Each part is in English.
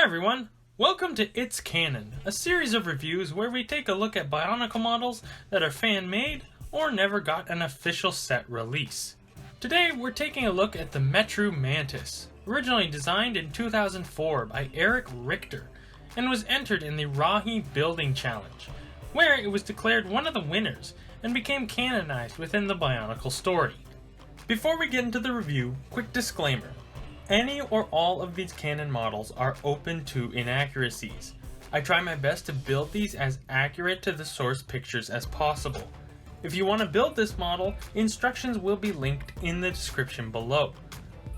everyone, welcome to It's Canon, a series of reviews where we take a look at Bionicle models that are fan-made or never got an official set release. Today we're taking a look at the Metru Mantis, originally designed in 2004 by Eric Richter, and was entered in the Rahi Building Challenge, where it was declared one of the winners and became canonized within the Bionicle story. Before we get into the review, quick disclaimer. Any or all of these Canon models are open to inaccuracies. I try my best to build these as accurate to the source pictures as possible. If you want to build this model, instructions will be linked in the description below.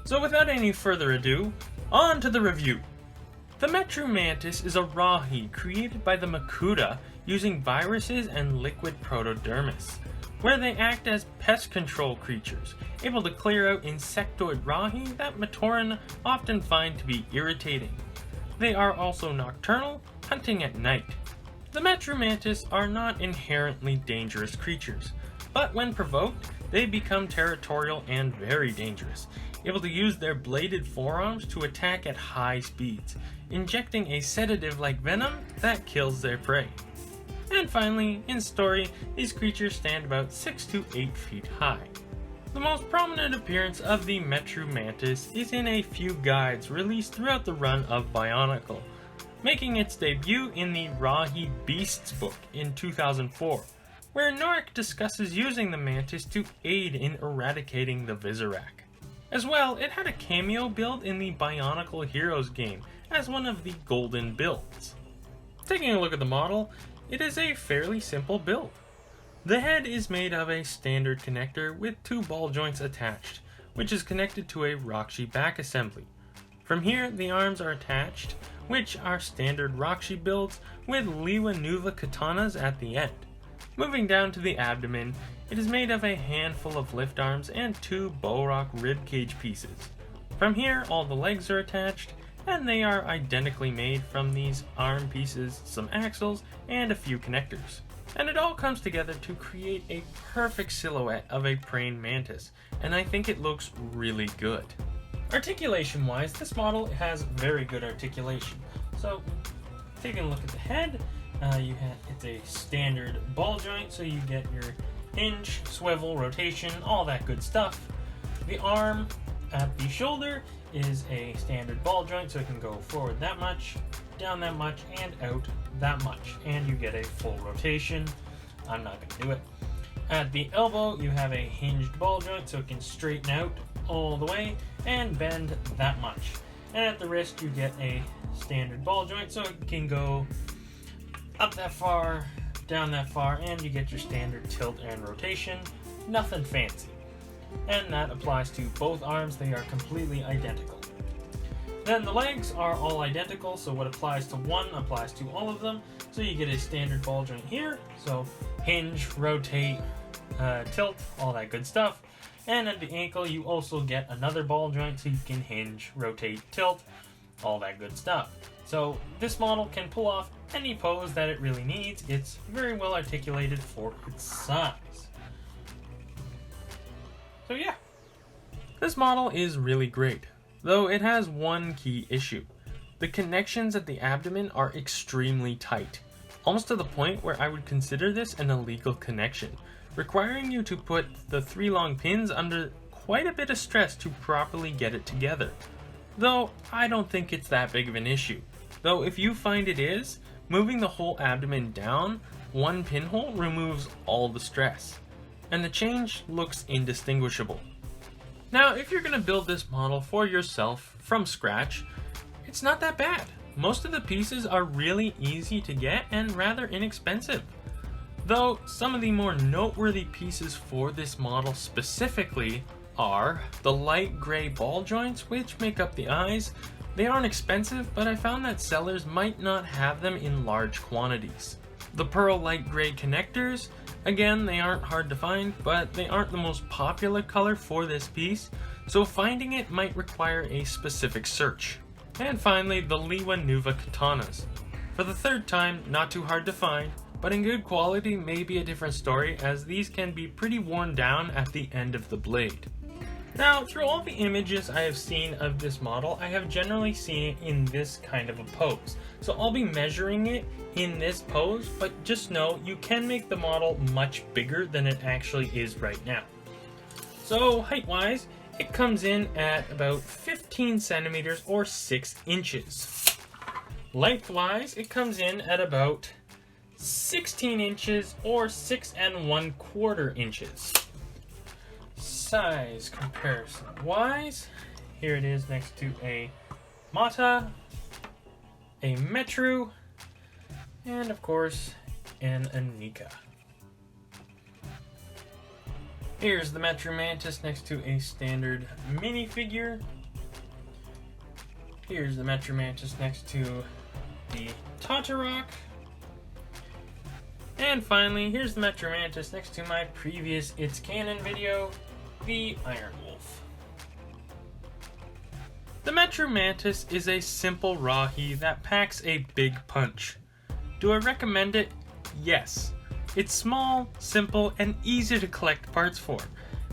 So without any further ado, on to the review. The Metru Mantis is a Rahi created by the Makuta using viruses and liquid protodermis, where they act as pest control creatures, able to clear out insectoid Rahi that Matoran often find to be irritating. They are also nocturnal, hunting at night. The Metru Mantis are not inherently dangerous creatures, but when provoked, they become territorial and very dangerous, able to use their bladed forearms to attack at high speeds, injecting a sedative-like venom that kills their prey. And finally, in story, these creatures stand about 6 to 8 feet high. The most prominent appearance of the Metru Mantis is in a few guides released throughout the run of Bionicle, making its debut in the Rahi Beasts book in 2004, where Norik discusses using the Mantis to aid in eradicating the Visorak. As well, it had a cameo build in the Bionicle Heroes game as one of the golden builds. Taking a look at the model, it is a fairly simple build. The head is made of a standard connector with 2 ball joints attached, which is connected to a Rakshi back assembly. From here, the arms are attached, which are standard Rakshi builds with Liwa Nuva katanas at the end. Moving down to the abdomen, it is made of a handful of lift arms and 2 Bohrok ribcage pieces. From here, all the legs are attached, and they are identically made from these arm pieces, some axles, and a few connectors. And it all comes together to create a perfect silhouette of a praying mantis, and I think it looks really good. Articulation wise, this model has very good articulation. So, taking a look at the head, it's a standard ball joint, so you get your hinge, swivel, rotation, all that good stuff. The arm at the shoulder is a standard ball joint, so it can go forward that much, down that much, and out that much, and you get a full rotation. I'm not going to do it. At the elbow, you have a hinged ball joint, so it can straighten out all the way and bend that much. And at the wrist, you get a standard ball joint, so it can go up that far, down that far, and you get your standard tilt and rotation. Nothing fancy. And that applies to both arms. They are completely identical. Then the legs are all identical, so what applies to one applies to all of them. So you get a standard ball joint here, so hinge, rotate, tilt, all that good stuff. And at the ankle, you also get another ball joint, so you can hinge, rotate, tilt, all that good stuff. So this model can pull off any pose that it really needs. It's very well articulated for its size. So yeah, this model is really great, though it has one key issue. The connections at the abdomen are extremely tight, almost to the point where I would consider this an illegal connection, requiring you to put the 3 long pins under quite a bit of stress to properly get it together. Though I don't think it's that big of an issue, though if you find it is, moving the whole abdomen down 1 pinhole removes all the stress, and the change looks indistinguishable. Now, if you're going to build this model for yourself from scratch, it's not that bad. Most of the pieces are really easy to get and rather inexpensive. Though some of the more noteworthy pieces for this model specifically are the light gray ball joints, which make up the eyes. They aren't expensive, but I found that sellers might not have them in large quantities. The pearl light gray connectors, again, they aren't hard to find, but they aren't the most popular color for this piece, so finding it might require a specific search. And finally, the Liwa Nuva katanas. For the 3rd time, not too hard to find, but in good quality may be a different story, as these can be pretty worn down at the end of the blade. Now, through all the images I have seen of this model, I have generally seen it in this kind of a pose. So I'll be measuring it in this pose, but just know you can make the model much bigger than it actually is right now. So height-wise, it comes in at about 15 centimeters or 6 inches. Length-wise, it comes in at about 16 inches or 6 1/4 inches. Size comparison wise, here it is next to a Mata, a Metru, and of course an Anika. Here's the Metru Mantis next to a standard minifigure. Here's the Metru Mantis next to the Tatarok. And finally, here's the Metru Mantis next to my previous It's Canon video, the Iron Wolf. The Metru Mantis is a simple Rahi that packs a big punch. Do I recommend it? Yes. It's small, simple, and easy to collect parts for,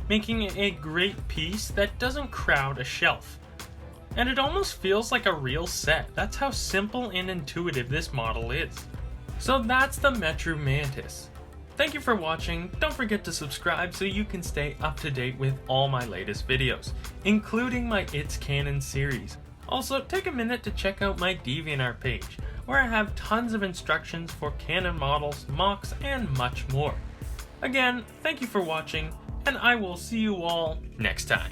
making it a great piece that doesn't crowd a shelf. And it almost feels like a real set. That's how simple and intuitive this model is. So that's the Metru Mantis. Thank you for watching. Don't forget to subscribe so you can stay up to date with all my latest videos, including my It's Canon series. Also, take a minute to check out my DeviantArt page, where I have tons of instructions for Canon models, mocks, and much more. Again, thank you for watching, and I will see you all next time.